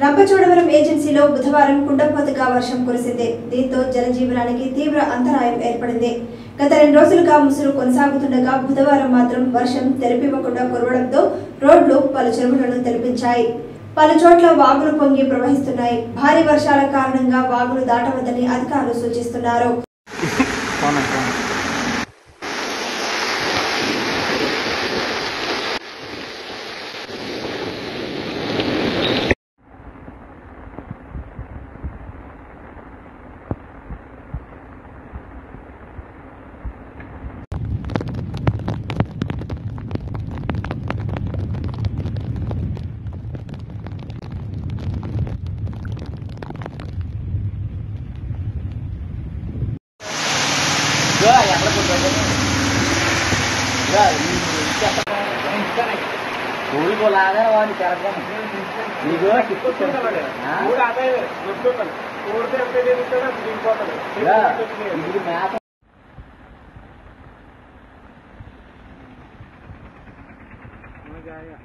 రంపచోడవరం ఏజెన్సీలో బుధవారం కుండపోతగా వర్షం కురిసింది. దీంతో జనజీవనానికి తీవ్ర అంతరాయం ఏర్పడింది. గత 2 రోజులుగా ముసురు కొనసాగుతుండగా బుధవారం మాత్రం వర్షం తెరిపివ్వకుండా కురవడంతో రోడ్లు పలు చెరువులను తెరిపించాయి. పలు చోట్ల వాగులు పొంగి ప్రవహిస్తున్నాయి. భారీ వర్షాల కారణంగా వాగులు దాటవద్దని అధికారులు సూచిస్తున్నారు. Uli bola kan orang di cara kan, ni gua ikut kan? Udah ada, betul kan? Udah ada di sana, di kota. Ya, ini map. Mana jaya?